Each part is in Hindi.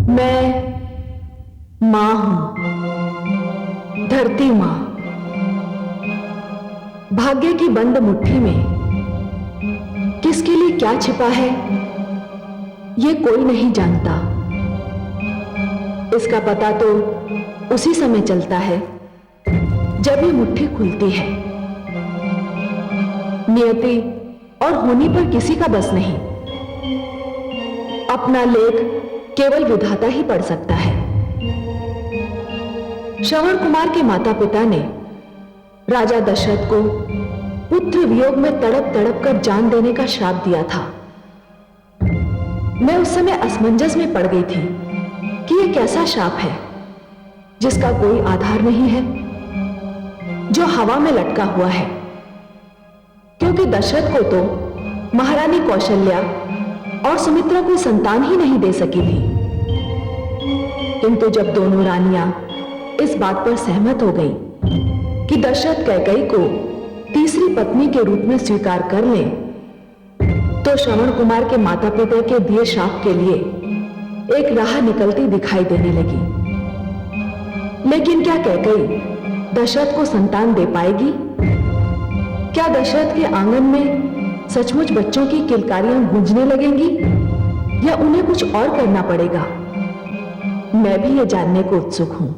मैं मां हूं, धरती मां। भाग्य की बंद मुट्ठी में किसके लिए क्या छिपा है, ये कोई नहीं जानता। इसका पता तो उसी समय चलता है जब ये मुट्ठी खुलती है। नियति और होनी पर किसी का बस नहीं। अपना लेख केवल विधाता ही पढ़ सकता है। श्रवण कुमार के माता पिता ने राजा दशरथ को पुत्र वियोग में तड़प तड़प कर जान देने का श्राप दिया था। मैं उस समय असमंजस में पड़ गई थी कि यह कैसा श्राप है जिसका कोई आधार नहीं है, जो हवा में लटका हुआ है। क्योंकि दशरथ को तो महारानी कौशल्या और सुमित्रा कोई संतान ही नहीं दे सकी थी। किंतु जब दोनों रानियां इस बात पर सहमत हो गईं कि दशरथ कैकेयी को तीसरी पत्नी के रूप में स्वीकार कर लें, तो श्रवण कुमार के माता पिता के दिए श्राप के लिए एक राह निकलती दिखाई देने लगी। लेकिन क्या कैकेयी दशरथ को संतान दे पाएगी? क्या दशरथ के आंगन में सचमुच बच्चों की किलकारियां गूंजने लगेंगी, या उन्हें कुछ और करना पड़ेगा? मैं भी ये जानने को उत्सुक हूं।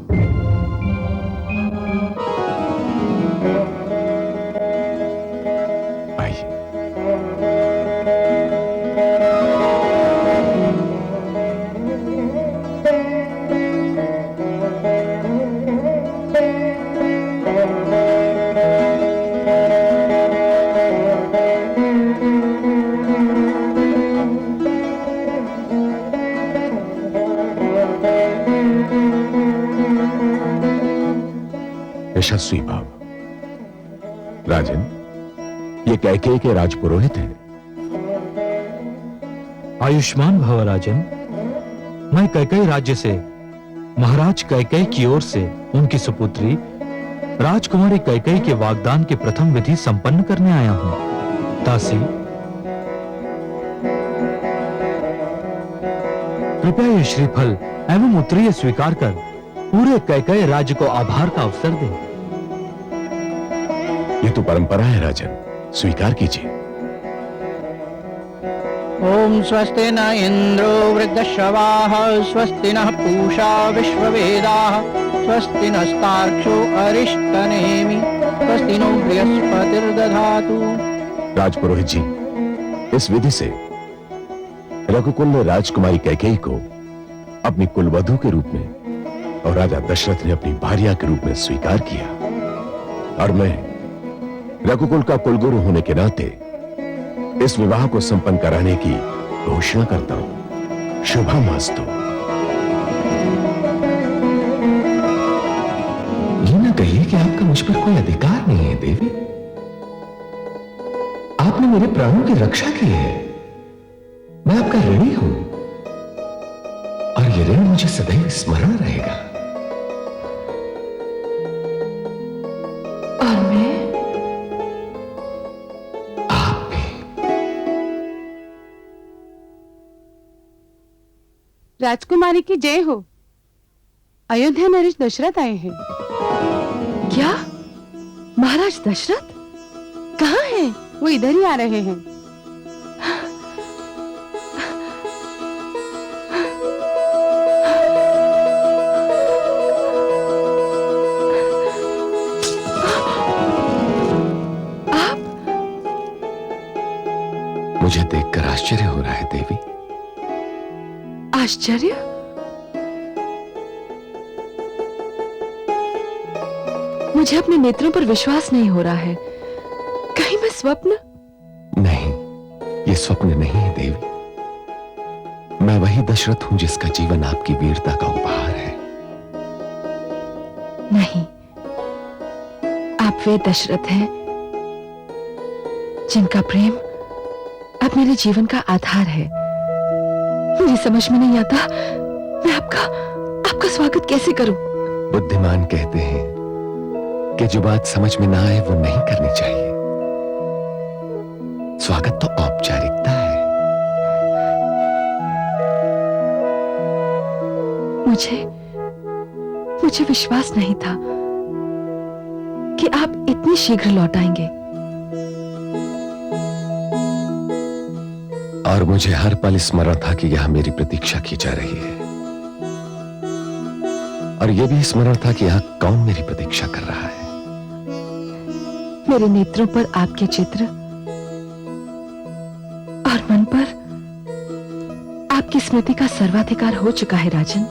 यशस्वी भाव। राजन, ये कैकेयी के राजपुरोहित हैं। आयुष्मान भव राजन। मैं कैकेयी राज्य से महाराज कैकेयी की ओर से उनकी सुपुत्री राजकुमारी कैकेयी के वागदान की प्रथम विधि संपन्न करने आया हूं। दासी, कृपया ये श्रीफल एवं उत्तरीय स्वीकार कर पूरे कैकेयी राज्य को आभार का अवसर दें। ये तो परंपरा है राजन, स्वीकार कीजिए। ओम स्वस्ति न इंद्रो वृद्धश्रवाः, स्वस्ति नः पूषा विश्ववेदाः, स्वस्ति नस्तार्क्ष्यो अरिष्टनेमि, स्वस्ति नो बृहस्पतिर्दधातु। राजपुरोहित जी, इस विधि से रघुकुल ने राजकुमारी कैकेयी को अपनी कुलवधू के रूप में और राजा दशरथ ने अपनी भार्या के रूप में स्वीकार किया। और मैं रघुकुल का कुलगुरु होने के नाते इस विवाह को संपन्न कराने की घोषणा करता हूं। शुभमस्तु। ये ना कहिए कि आपका मुझ पर कोई अधिकार नहीं है देवी। आपने मेरे प्राणों की रक्षा की है। मैं आपका ऋणी हूं और ये ऋण मुझे सदैव स्मरण रहेगा। और मैं राजकुमारी की जय हो। अयोध्या नरेश दशरथ आए हैं। क्या? महाराज दशरथ कहाँ हैं? वो इधर ही आ रहे हैं। मुझे देखकर आश्चर्य हो रहा है देवी। आश्चर्य? मुझे अपने नेत्रों पर विश्वास नहीं हो रहा है। कहीं मैं स्वप्न? नहीं, ये स्वप्न नहीं है देवी। मैं वही दशरथ हूं जिसका जीवन आपकी वीरता का उपहार है। नहीं, आप वे दशरथ हैं जिनका प्रेम अब मेरे जीवन का आधार है। मुझे समझ में नहीं आता मैं आपका स्वागत कैसे करूं। बुद्धिमान कहते हैं कि जो बात समझ में ना आए वो नहीं करनी चाहिए। स्वागत तो औपचारिकता है। मुझे विश्वास नहीं था कि आप इतनी शीघ्र लौट आएंगे। और मुझे हर पल स्मरण था कि यहां मेरी प्रतीक्षा की जा रही है, और यह भी स्मरण था कि यहां कौन मेरी प्रतीक्षा कर रहा है। मेरे नेत्रों पर आपके चित्र और मन पर आपकी स्मृति का सर्वाधिकार हो चुका है राजन।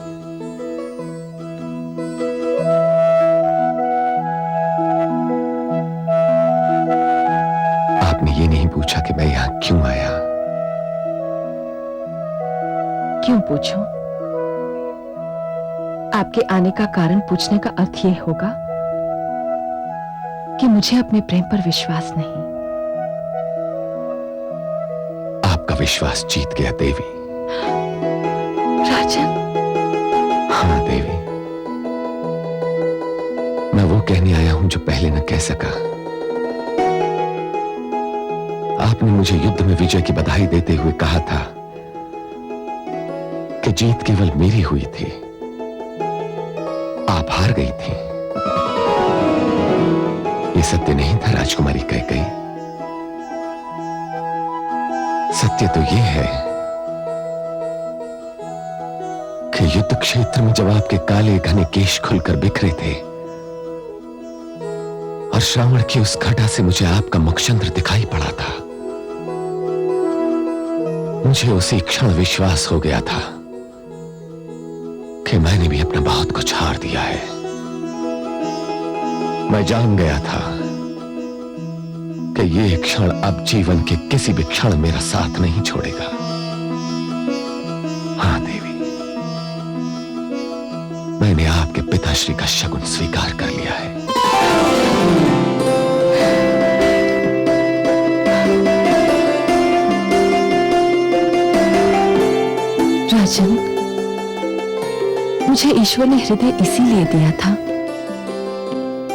आपने ये नहीं पूछा कि मैं यहां क्यों आया। क्यों पूछूं? आपके आने का कारण पूछने का अर्थ यह होगा कि मुझे अपने प्रेम पर विश्वास नहीं। आपका विश्वास जीत गया देवी। राजन। हाँ देवी, मैं वो कहने आया हूं जो पहले न कह सका। आपने मुझे युद्ध में विजय की बधाई देते हुए कहा था कि जीत केवल मेरी हुई थी, आप हार गई थी। ये सत्य नहीं था राजकुमारी कैकेयी। सत्य तो यह है कि युद्ध क्षेत्र में जब आपके काले घने केश खुलकर बिखरे थे और श्रावण की उस घटा से मुझे आपका मुखचंद्र दिखाई पड़ा था, मुझे उसी क्षण विश्वास हो गया था कि मैंने भी अपना बहुत कुछ हार दिया है। मैं जान गया था कि यह क्षण अब जीवन के किसी भी क्षण मेरा साथ नहीं छोड़ेगा। हाँ देवी, मैंने आपके पिताश्री का शगुन स्वीकार कर लिया है। राजन, मुझे ईश्वर ने हृदय इसीलिए दिया था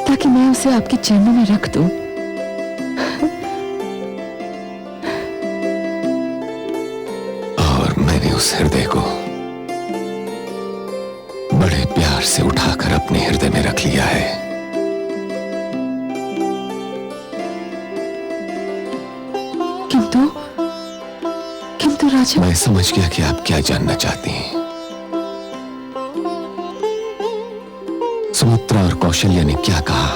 ताकि मैं उसे आपके चरणों में रख दूं। और मैंने उस हृदय को बड़े प्यार से उठाकर अपने हृदय में रख लिया है। किंतु राजन, मैं समझ गया कि आप क्या जानना चाहती हैं। सुमित्रा और कौशल्या ने क्या कहा,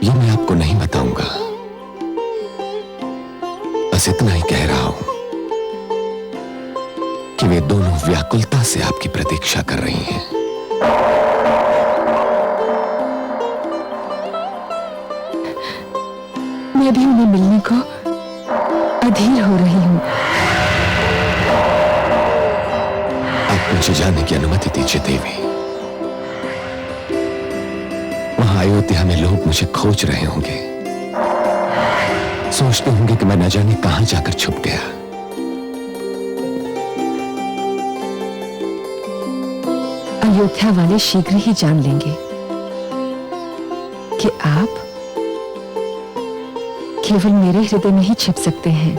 यह मैं आपको नहीं बताऊंगा। बस इतना ही कह रहा हूं कि वे दोनों व्याकुलता से आपकी प्रतीक्षा कर रही हैं। मैं भी उन्हें मिलने को अधीर हो रही हूं। आप मुझे जाने की अनुमति दीजिए देवी। वहां अयोध्या में लोग मुझे खोज रहे होंगे, सोचते होंगे कि मैं न जाने कहां जाकर छुप गया। अयोध्या वाले शीघ्र ही जान लेंगे कि आप केवल मेरे हृदय में ही छिप सकते हैं।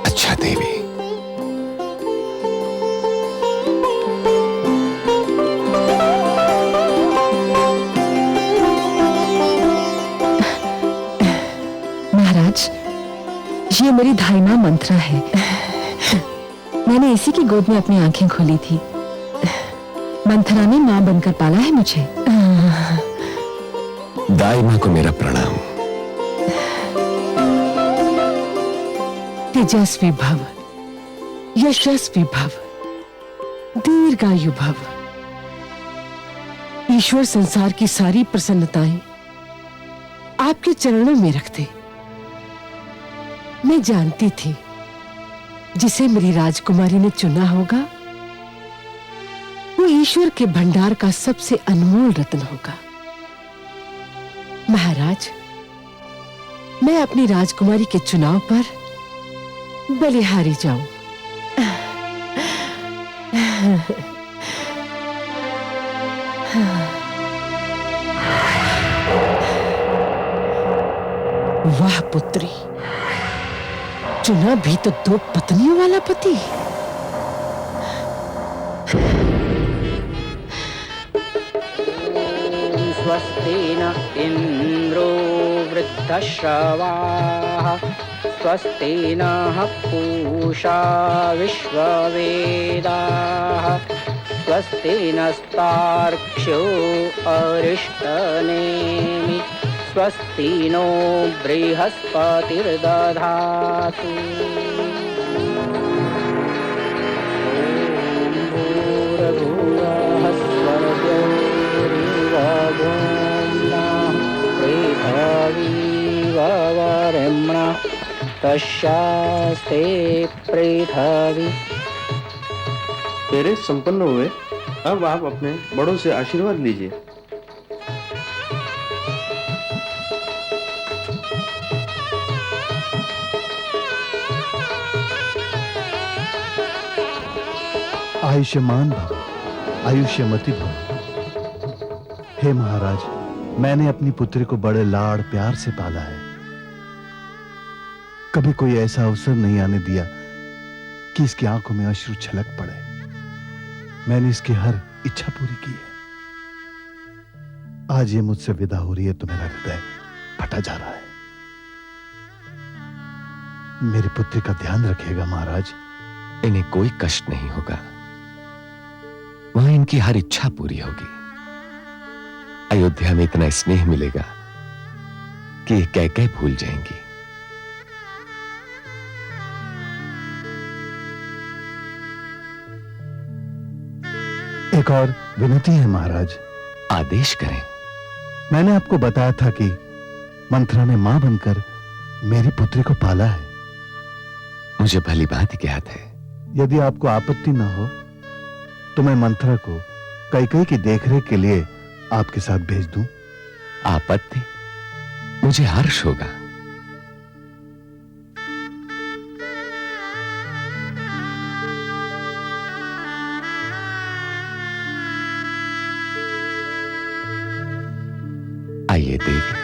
अच्छा देवी, महाराज, ये मेरी धाई मां मंत्रा है। मैंने इसी की गोद में अपनी आंखें खोली थी। मंथरा ने मां बनकर पाला है मुझे। दाई मां को मेरा प्रणाम। तेजस्वी भव, यशस्वी भव, दीर्घायु भव। ईश्वर संसार की सारी प्रसन्नताएं आपके चरणों में रखते। मैं जानती थी जिसे मेरी राजकुमारी ने चुना होगा वो ईश्वर के भंडार का सबसे अनमोल रत्न होगा। महाराज, मैं अपनी राजकुमारी के चुनाव पर बलिहारी जाऊं। वाह पुत्री, चुना भी तो 2 पत्नियों वाला पति। स्वस्ति न इंद्रो वृद्धश्रवाः स्वस्ति नः पूषा विश्ववेदाः स्वस्ति नस्तार्क्ष्यो अरिष्टनेमि स्वस्ति नो बृहस्पतिर्दधातु। तस्यास्ते पृथ्वी। तेरे संपन्न हुए, अब आप अपने बड़ों से आशीर्वाद लीजिए। आयुष्मान भव, आयुष्यमती भव। हे महाराज, मैंने अपनी पुत्री को बड़े लाड़ प्यार से पाला है। कभी कोई ऐसा अवसर नहीं आने दिया कि इसकी आंखों में अश्रु छलक पड़े। मैंने इसकी हर इच्छा पूरी की है। आज ये मुझसे विदा हो रही है तो मेरा हृदय फटा जा रहा है। मेरी पुत्री का ध्यान रखिएगा महाराज। इन्हें कोई कष्ट नहीं होगा, वहां इनकी हर इच्छा पूरी होगी। अयोध्या में इतना स्नेह मिलेगा कि ये कैकेयी भूल जाएंगी। एक और विनती है महाराज। आदेश करें। मैंने आपको बताया था कि मंथरा ने मां बनकर मेरी पुत्री को पाला है। मुझे भली भांति याद है। यदि आपको आपत्ति न हो तो मैं मंथरा को कैकेयी की देखरेख के लिए आपके साथ भेज दूं। आपत्ति? मुझे हर्ष होगा। आइए देवी।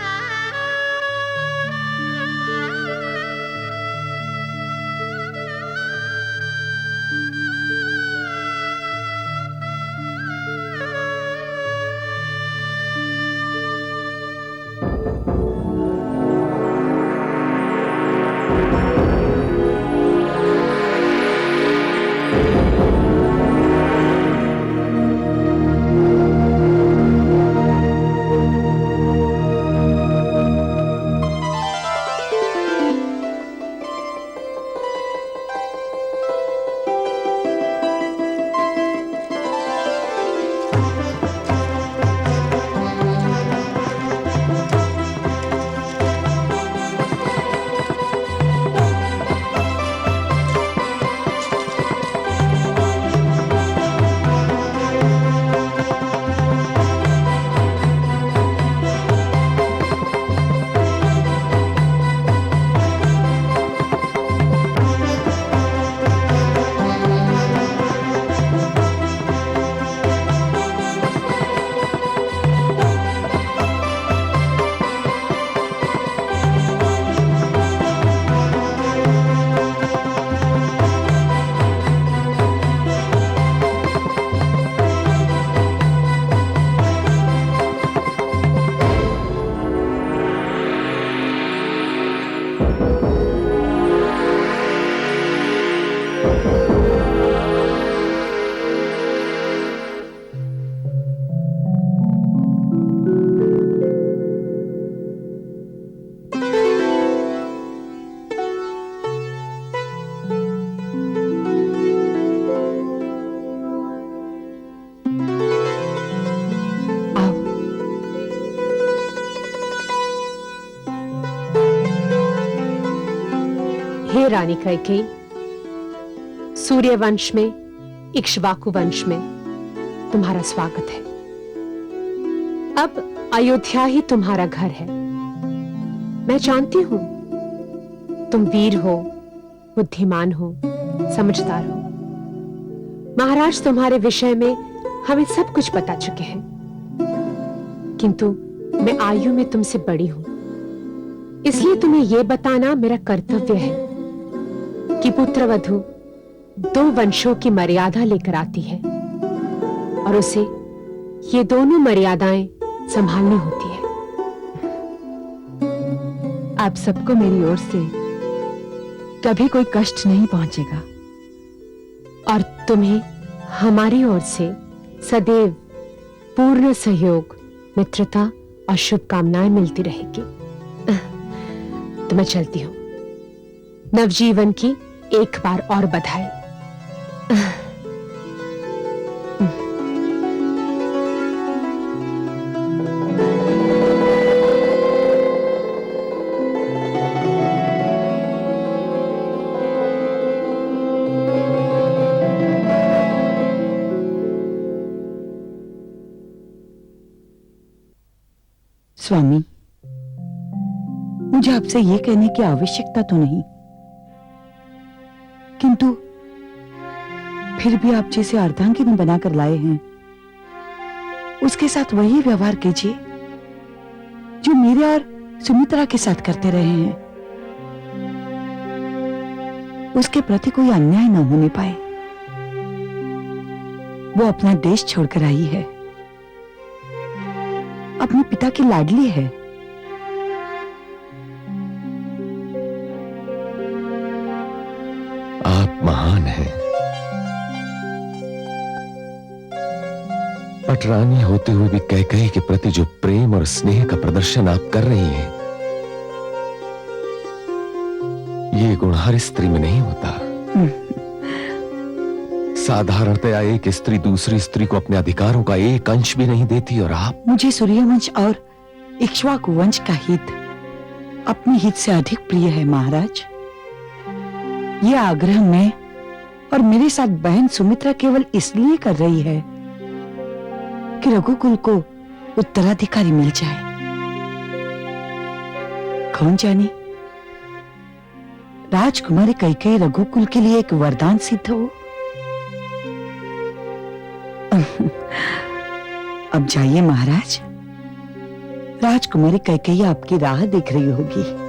हे रानी कैकेयी, सूर्य वंश में, इक्ष्वाकु वंश में तुम्हारा स्वागत है। अब अयोध्या ही तुम्हारा घर है। मैं जानती हूं तुम वीर हो, बुद्धिमान हो, समझदार हो। महाराज तुम्हारे विषय में हमें सब कुछ बता चुके हैं, किंतु मैं आयु में तुमसे बड़ी हूं, इसलिए तुम्हें यह बताना मेरा कर्तव्य है कि पुत्रवधु 2 वंशों की मर्यादा लेकर आती है और उसे ये दोनों मर्यादाएं संभालनी होती है। आप सबको मेरी ओर से कभी कोई कष्ट नहीं पहुंचेगा और तुम्हें हमारी ओर से सदैव पूर्ण सहयोग, मित्रता और शुभकामनाएं मिलती रहेगी। तो मैं चलती हूं। नवजीवन की एक बार और बधाई। स्वामी, मुझे आपसे यह कहने की आवश्यकता तो नहीं, किंतु फिर भी आप जिसे अर्धांगिनी बनाकर लाए हैं उसके साथ वही व्यवहार कीजिए जो मेरे और सुमित्रा के साथ करते रहे हैं। उसके प्रति कोई अन्याय न होने पाए। वो अपना देश छोड़कर आई है, अपने पिता की लाडली है। आप महान हैं, पटरानी होते हुए भी कैकेयी के प्रति जो प्रेम और स्नेह का प्रदर्शन आप कर रही हैं, ये गुण हर स्त्री में नहीं होता। साधारणतया एक स्त्री दूसरी स्त्री को अपने अधिकारों का एक अंश भी नहीं देती, और आप। मुझे सूर्यवंश और इक्ष्वाकु वंश का हित अपने हित से अधिक प्रिय है महाराज। यह आग्रह मैं और मेरे साथ बहन सुमित्रा केवल इसलिए कर रही है कि रघुकुल को उत्तराधिकारी मिल जाए। कौन जाने, राजकुमारी कैकेयी रघुकुल के लिए एक वरदान सिद्ध हो। अब जाइए महाराज, राजकुमारी कैकेयी आपकी राह देख रही होगी।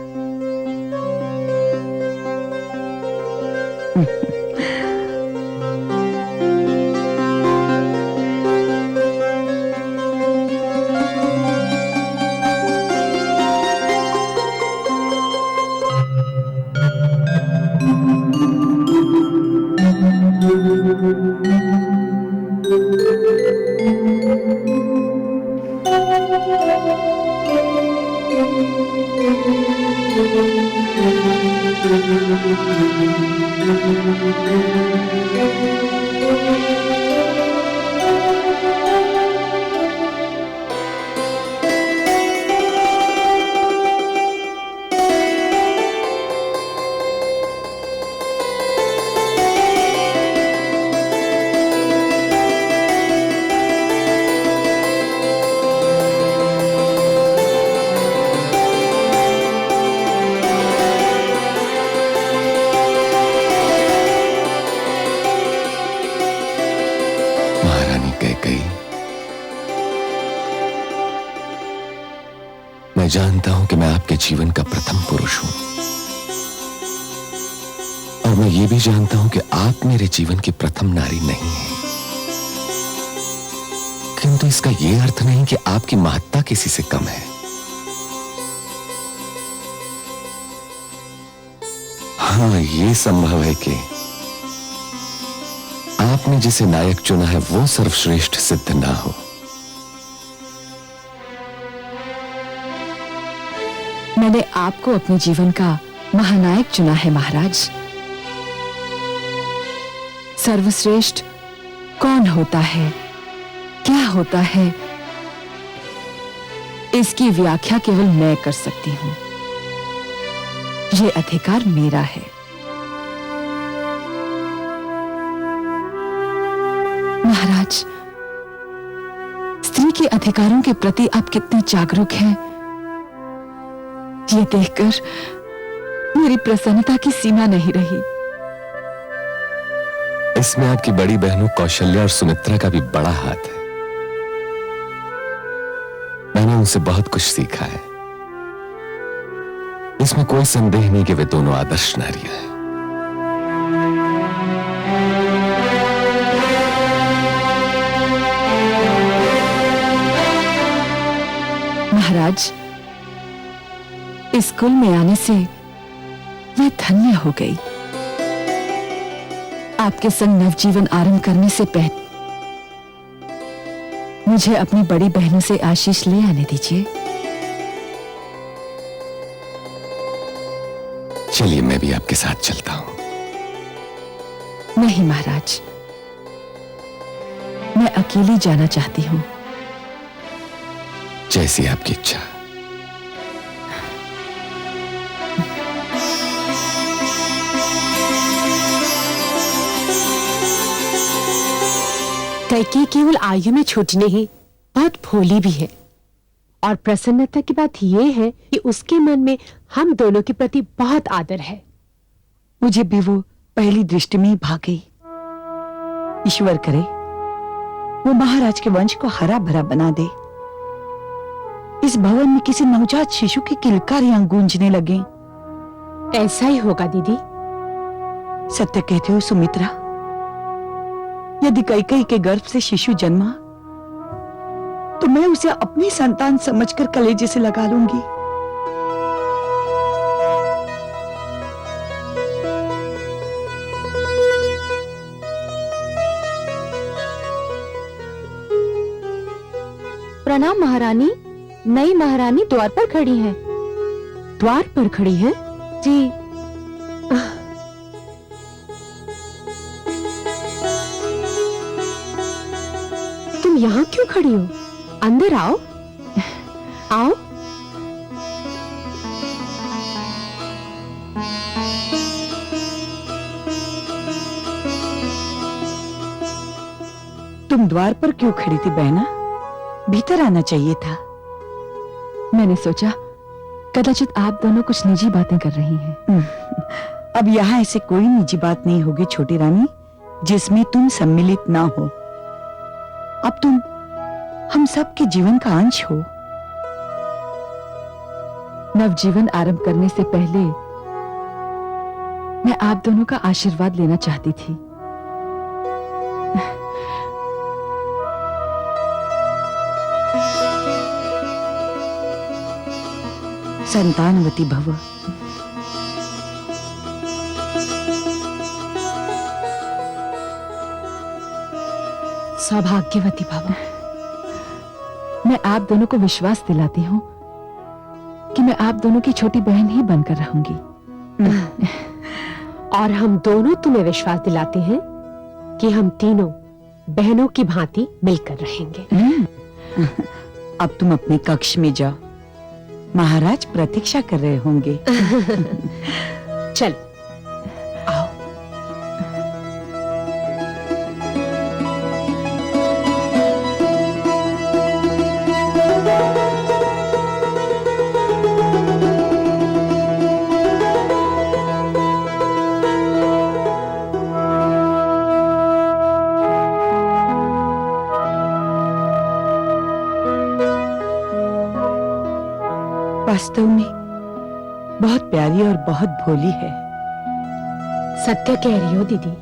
मैं जानता हूं कि मैं आपके जीवन का प्रथम पुरुष हूं, और मैं ये भी जानता हूं कि आप मेरे जीवन की प्रथम नारी नहीं हैं। किंतु इसका यह अर्थ नहीं कि आपकी महत्ता किसी से कम है। हाँ, यह संभव है कि आपने जिसे नायक चुना है वो सर्वश्रेष्ठ सिद्ध ना हो। मैंने आपको अपने जीवन का महानायक चुना है महाराज। सर्वश्रेष्ठ कौन होता है, क्या होता है, इसकी व्याख्या केवल मैं कर सकती हूं। यह अधिकार मेरा है। महाराज, स्त्री के अधिकारों के प्रति आप कितने जागरूक हैं, ये देखकर मेरी प्रसन्नता की सीमा नहीं रही। इसमें आपकी बड़ी बहनों कौशल्या और सुमित्रा का भी बड़ा हाथ है। मैंने उनसे बहुत कुछ सीखा है। इसमें कोई संदेह नहीं कि वे दोनों आदर्श नारियां हैं। महाराज, इस कुल में आने से मैं धन्य हो गई। आपके संग नवजीवन आरंभ करने से पहले मुझे अपनी बड़ी बहनों से आशीष ले आने दीजिए। चलिए, मैं भी आपके साथ चलता हूं। नहीं महाराज, मैं अकेली जाना चाहती हूं। जैसी आपकी इच्छा। कैकेयी केवल आयु में छोटी नहीं, बहुत भोली भी है। और प्रसन्नता की बात यह है कि उसके मन में हम दोनों के प्रति बहुत आदर है। मुझे भी वो पहली दृष्टि में ही भाग गई। ईश्वर करे वो महाराज के वंश को हरा भरा बना दे। इस भवन में किसी नवजात शिशु की किलकारियां गूंजने लगे। ऐसा ही होगा दीदी। सत्य कहते हो सुमित्रा, यदि कैकेयी के गर्भ से शिशु जन्मा तो मैं उसे अपनी संतान समझकर कलेजे से लगा लूंगी। प्रणाम महारानी। नई महारानी द्वार पर खड़ी हैं। द्वार पर खड़ी हैं? जी। तुम यहाँ क्यों खड़ी हो? अंदर आओ। आओ। तुम द्वार पर क्यों खड़ी थी बहना? भीतर आना चाहिए था। मैंने सोचा कदाचित आप दोनों कुछ निजी बातें कर रही हैं। अब यहाँ ऐसे कोई निजी बात नहीं होगी छोटी रानी जिसमें तुम सम्मिलित ना हो। अब तुम हम सब के जीवन का अंश हो। नवजीवन आरंभ करने से पहले मैं आप दोनों का आशीर्वाद लेना चाहती थी। संतानवती भव। सौभाग्यवती भव। मैं आप दोनों को विश्वास दिलाती हूँ कि मैं आप दोनों की छोटी बहन ही बनकर रहूंगी। और हम दोनों तुम्हें विश्वास दिलाते हैं कि हम तीनों बहनों की भांति मिलकर रहेंगे। अब तुम अपने कक्ष में जाओ, महाराज प्रतीक्षा कर रहे होंगे। चल आओ। वास्तव में बहुत प्यारी और बहुत भोली है। सत्य कह रही हो दीदी।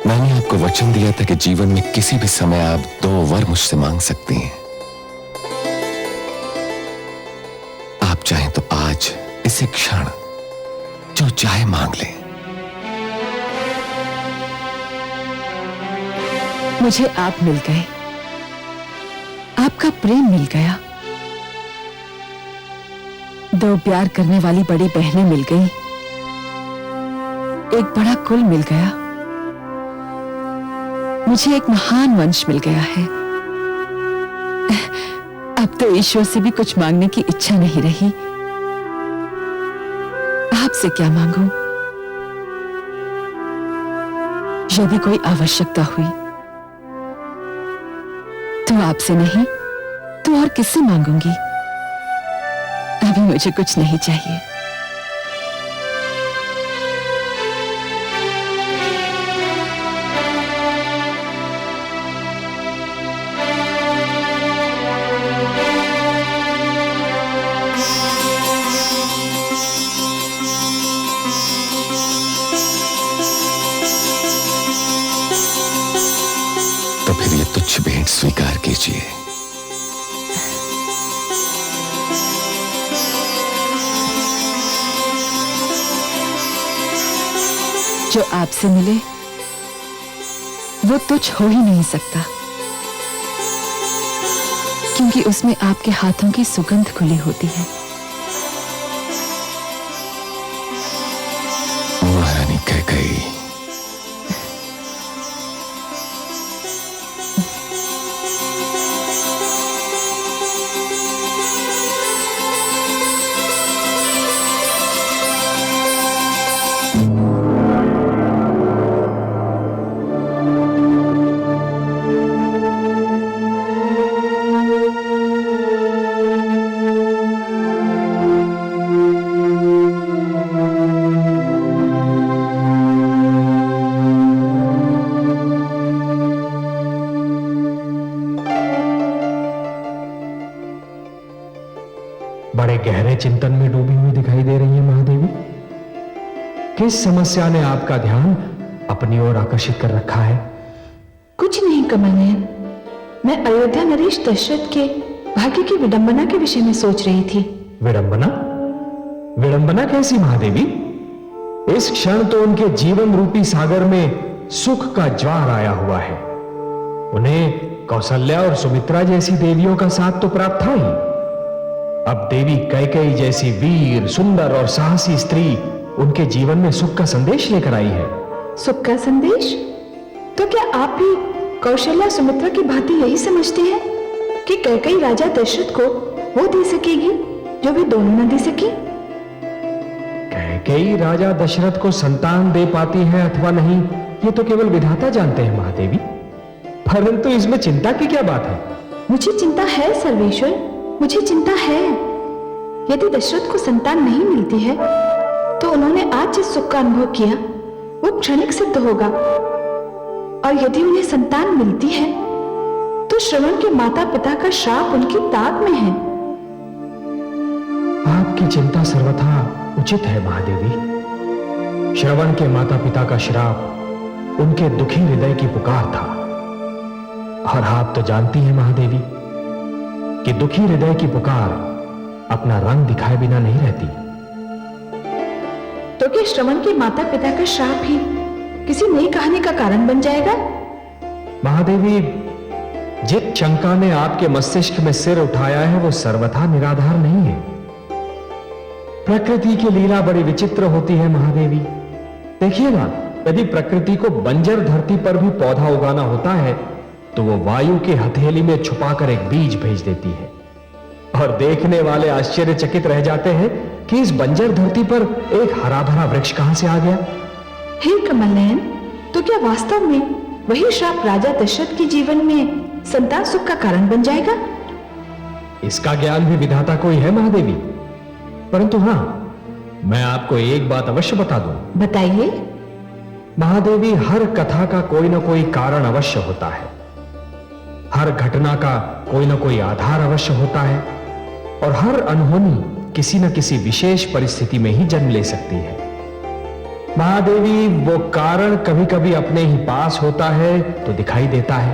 मैंने आपको वचन दिया था कि जीवन में किसी भी समय आप 2 वर मुझसे मांग सकती हैं। आप चाहें तो आज इसी क्षण जो चाहे मांग लें। मुझे आप मिल गए, आपका प्रेम मिल गया, 2 प्यार करने वाली बड़ी बहनें मिल गई, एक बड़ा कुल मिल गया। मुझे एक महान वंश मिल गया है। अब तो ईश्वर से भी कुछ मांगने की इच्छा नहीं रही। आपसे क्या मांगूं? यदि कोई आवश्यकता हुई तो आपसे नहीं तो और किससे मांगूंगी? अभी मुझे कुछ नहीं चाहिए। तो फिर ये तुच्छ भेंट स्वीकार कीजिए। जो आपसे मिले वो तुच्छ हो ही नहीं सकता, क्योंकि उसमें आपके हाथों की सुगंध खुली होती है। महारानी कैकेयी, बड़े गहरे चिंतन में डूबी हुई दिखाई दे रही है महादेवी। किस समस्या ने आपका ध्यान अपनी ओर आकर्षित कर रखा है? कुछ नहीं कमल नयन, मैं अयोध्या नरेश दशरथ के भाग्य की विडंबना के विषय में सोच रही थी। विडंबना? विडंबना कैसी महादेवी? इस क्षण तो उनके जीवन रूपी सागर में सुख का ज्वार आया हुआ है। उन्हें कौशल्या और सुमित्रा जैसी देवियों का साथ तो प्राप्त था ही, अब देवी कैकेयी जैसी वीर, सुंदर और साहसी स्त्री उनके जीवन में सुख का संदेश लेकर आई है। सुख का संदेश? तो क्या आप भी कौशल्या सुमित्रा की भांति यही समझते हैं कि कैकेयी राजा दशरथ को वो दे सकेगी जो वे दोनों न दे सकी? कैकेयी राजा दशरथ को संतान दे पाती है अथवा नहीं, ये तो केवल विधाता जानते हैं महादेवी। परंतु इसमें चिंता की क्या बात है? मुझे चिंता है सर्वेश्वर, मुझे चिंता है। यदि दशरथ को संतान नहीं मिलती है तो उन्होंने आज जिस सुख का अनुभव किया वो क्षणिक सिद्ध होगा, और यदि उन्हें संतान मिलती है तो श्रवण के माता पिता का श्राप उनकी ताक में है। आपकी चिंता सर्वथा उचित है महादेवी। श्रवण के माता पिता का श्राप उनके दुखी हृदय की पुकार था, और आप तो जानती हैं महादेवी कि दुखी हृदय की पुकार अपना रंग दिखाए बिना नहीं रहती। तो क्या श्रवण के माता पिता का श्राप ही किसी नई कहानी का कारण बन जाएगा? महादेवी, जिस शंका ने आपके मस्तिष्क में सिर उठाया है वो सर्वथा निराधार नहीं है। प्रकृति की लीला बड़ी विचित्र होती है महादेवी। देखिएगा, यदि प्रकृति को बंजर धरती पर भी पौधा उगाना होता है तो वो वायु की हथेली में छुपाकर एक बीज भेज देती है, और देखने वाले आश्चर्यचकित रह जाते हैं कि इस बंजर धरती पर एक हरा भरा वृक्ष कहां से आ गया। हे कमल नयन, तो क्या वास्तव में वही श्राप राजा दशरथ के जीवन में संतान सुख का कारण बन जाएगा? इसका ज्ञान भी विधाता को ही है महादेवी। परंतु हां, मैं आपको एक बात अवश्य बता दूं। बताइए। महादेवी, हर कथा का कोई ना कोई कारण अवश्य होता है, हर घटना का कोई ना कोई आधार अवश्य होता है, और हर अनहोनी किसी न किसी विशेष परिस्थिति में ही जन्म ले सकती है। महादेवी, वो कारण कभी कभी अपने ही पास होता है तो दिखाई देता है,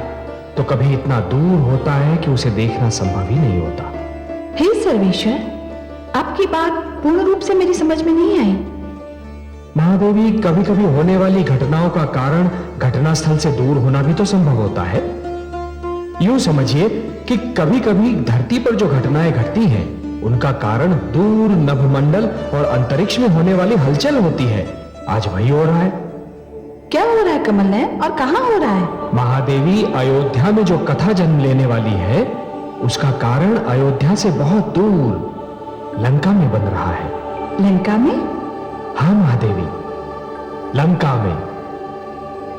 तो कभी इतना दूर होता है कि उसे देखना संभव ही नहीं होता। हे सर्वेश्वर, आपकी बात पूर्ण रूप से मेरी समझ में नहीं आई। महादेवी, कभी कभी होने वाली घटनाओं का कारण घटनास्थल से दूर होना भी तो संभव होता है। यूं समझिए कि कभी कभी धरती पर जो घटनाएं घटती हैं उनका कारण दूर नभमंडल और अंतरिक्ष में होने वाली हलचल होती है। आज वही हो रहा है। क्या हो रहा है कमल नयन, और कहाँ हो रहा है? महादेवी, अयोध्या में जो कथा जन्म लेने वाली है उसका कारण अयोध्या से बहुत दूर लंका में बन रहा है। लंका में? हाँ महादेवी, लंका में।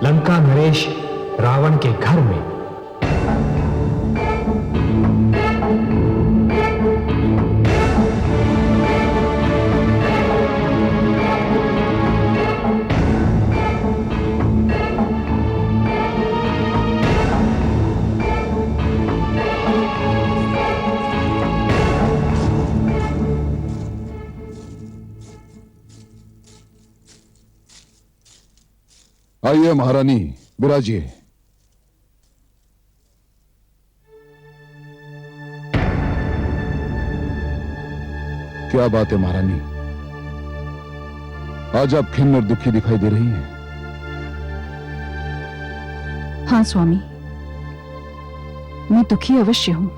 लंका नरेश रावण के घर में। आइए महारानी, विराजिए। क्या बात है महारानी, आज आप खिन्न और दुखी दिखाई दे रही हैं। हाँ स्वामी, मैं दुखी अवश्य हूं।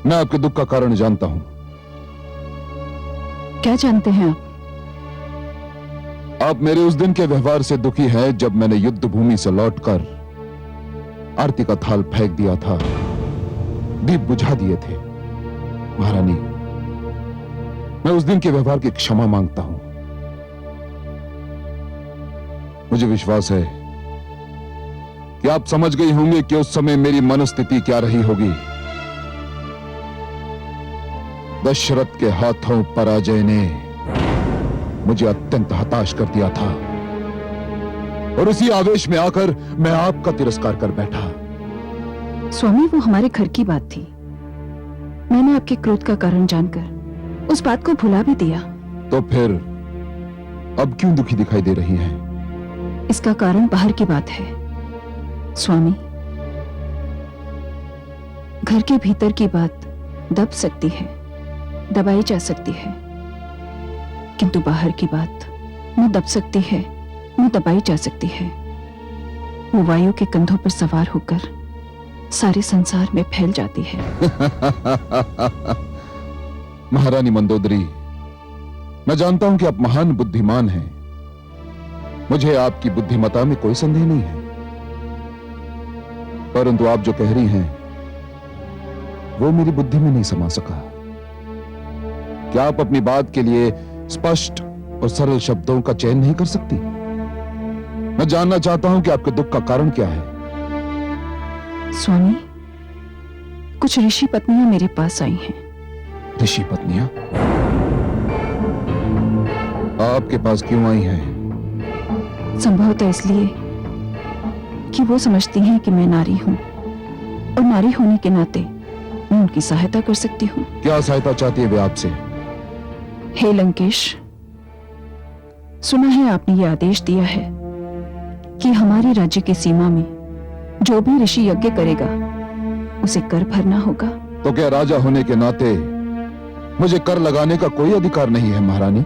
मैं आपके दुख का कारण जानता हूं। क्या जानते हैं आप? आप मेरे उस दिन के व्यवहार से दुखी हैं जब मैंने युद्ध भूमि से लौटकर आरती का थाल फेंक दिया था, दीप बुझा दिए थे। महारानी, मैं उस दिन के व्यवहार की क्षमा मांगता हूं। मुझे विश्वास है कि आप समझ गई होंगे कि उस समय मेरी मनस्थिति क्या रही होगी। दशरथ के हाथों पराजय ने मुझे अत्यंत हताश कर दिया था और उसी आवेश में आकर मैं आपका तिरस्कार कर बैठा। स्वामी, वो हमारे घर की बात थी। मैंने आपके क्रोध का कारण जानकर उस बात को भुला भी दिया। तो फिर अब क्यों दुखी दिखाई दे रही हैं? इसका कारण बाहर की बात है स्वामी। घर के भीतर की बात दब सकती है, दबाई जा सकती है, किंतु बाहर की बात न दब सकती है न दबाई जा सकती है। वो वायु के कंधों पर सवार होकर सारे संसार में फैल जाती है। महारानी मंदोदरी, मैं जानता हूं कि आप महान बुद्धिमान हैं। मुझे आपकी बुद्धिमत्ता में कोई संदेह नहीं है, परंतु आप जो कह रही हैं वो मेरी बुद्धि में नहीं समा सका। क्या आप अपनी बात के लिए स्पष्ट और सरल शब्दों का चयन नहीं कर सकती? मैं जानना चाहता हूं कि आपके दुख का कारण क्या है। स्वामी, कुछ ऋषि पत्नियां मेरे पास आई हैं। ऋषि पत्नियां आपके पास क्यों आई हैं? संभवतः इसलिए कि वो समझती हैं कि मैं नारी हूं और नारी होने के नाते मैं उनकी सहायता कर सकती हूं। क्या सहायता चाहती है वे आपसे? हे लंकेश, सुना है आपने ये आदेश दिया है कि हमारे राज्य की सीमा में जो भी ऋषि यज्ञ करेगा उसे कर भरना होगा। तो क्या राजा होने के नाते मुझे कर लगाने का कोई अधिकार नहीं है महारानी?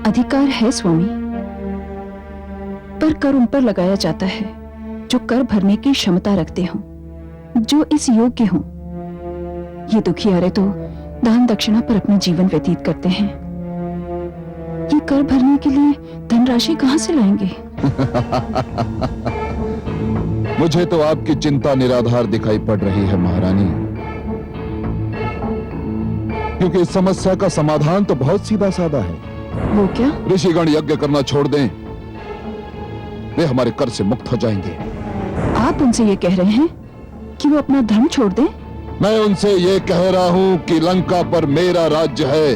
अधिकार है स्वामी, पर कर उन पर लगाया जाता है जो कर भरने की क्षमता रखते हों, जो इस योग्य हों। ये दुखियारे तो दान दक्षिणा पर अपना जीवन व्यतीत करते हैं। ये कर भरने के लिए धनराशि कहां से लाएंगे? मुझे तो आपकी चिंता निराधार दिखाई पड़ रही है महारानी, क्योंकि इस समस्या का समाधान तो बहुत सीधा साधा है। वो क्या? ऋषिगण यज्ञ करना छोड़ दें, वे हमारे कर से मुक्त हो जाएंगे। आप उनसे ये कह रहे हैं कि वो अपना धर्म छोड़ दें? मैं उनसे ये कह रहा हूं कि लंका पर मेरा राज्य है,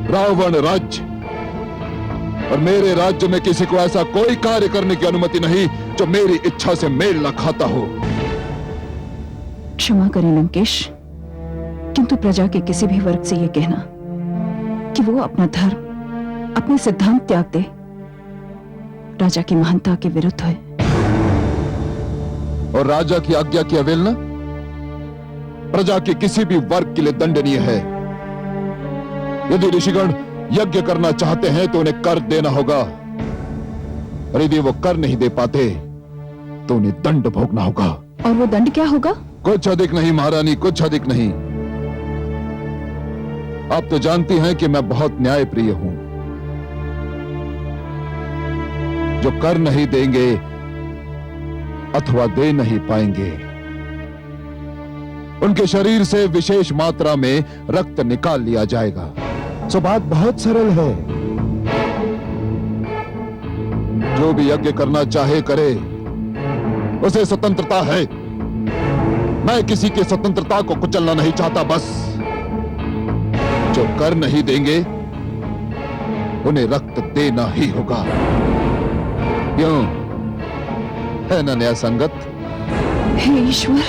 रावण राज्य, और मेरे राज्य में किसी को ऐसा कोई कार्य करने की अनुमति नहीं जो मेरी इच्छा से मेल न खाता हो। क्षमा करें लंकेश, किंतु प्रजा के किसी भी वर्ग से यह कहना कि वो अपना धर्म, अपने सिद्धांत त्याग दे, राजा की महानता के विरुद्ध है। और राजा की आज्ञा की अवहेलना प्रजा के किसी भी वर्ग के लिए दंडनीय है। यदि ऋषिगण यज्ञ करना चाहते हैं तो उन्हें कर देना होगा, और यदि वो कर नहीं दे पाते तो उन्हें दंड भोगना होगा। और वो दंड क्या होगा? कुछ अधिक नहीं महारानी, कुछ अधिक नहीं। आप तो जानती हैं कि मैं बहुत न्यायप्रिय हूं। जो कर नहीं देंगे अथवा दे नहीं पाएंगे, उनके शरीर से विशेष मात्रा में रक्त निकाल लिया जाएगा। सो बात बहुत सरल है। जो भी यज्ञ करना चाहे करे, उसे स्वतंत्रता है। मैं किसी की स्वतंत्रता को कुचलना नहीं चाहता। बस जो कर नहीं देंगे उन्हें रक्त देना ही होगा। क्यों, है ना न्याय संगत? हे ईश्वर,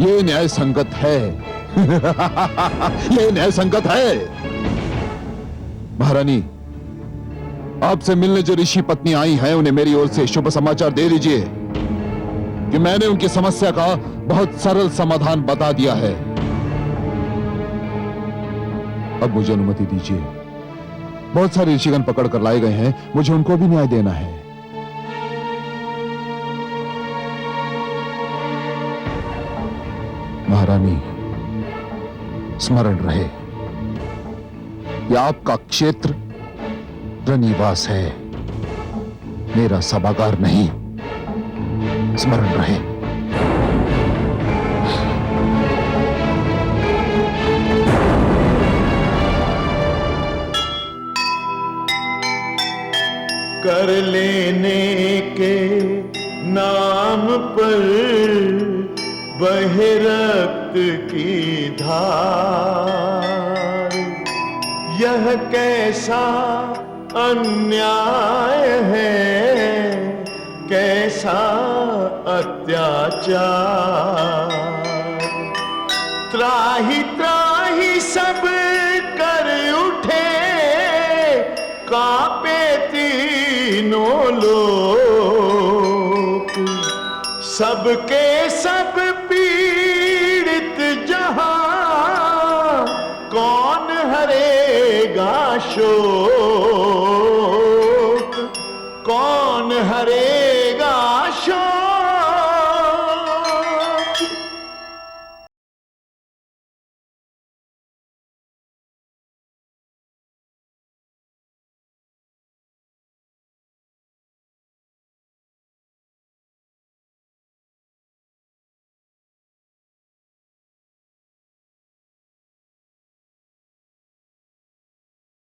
ये न्याय संगत है। ये न्याय संगत है। महारानी, आपसे मिलने जो ऋषि पत्नी आई हैं, उन्हें मेरी ओर से शुभ समाचार दे दीजिए कि मैंने उनकी समस्या का बहुत सरल समाधान बता दिया है। अब मुझे अनुमति दीजिए। बहुत सारे ऋषिगण पकड़ कर लाए गए हैं, मुझे उनको भी न्याय देना है। महारानी, स्मरण रहे कि आपका क्षेत्र रनिवास है, मेरा सभागार नहीं। स्मरण रहे। कर लेने के नाम पर बहे रक्त की धार, यह कैसा अन्याय है, कैसा अत्याचार। त्राही त्राही सब कर उठे, कांपे तीनों लोक, सबके सब पीड़ित जहां, कौन हरेगा शोक, कौन हरेगा शोक।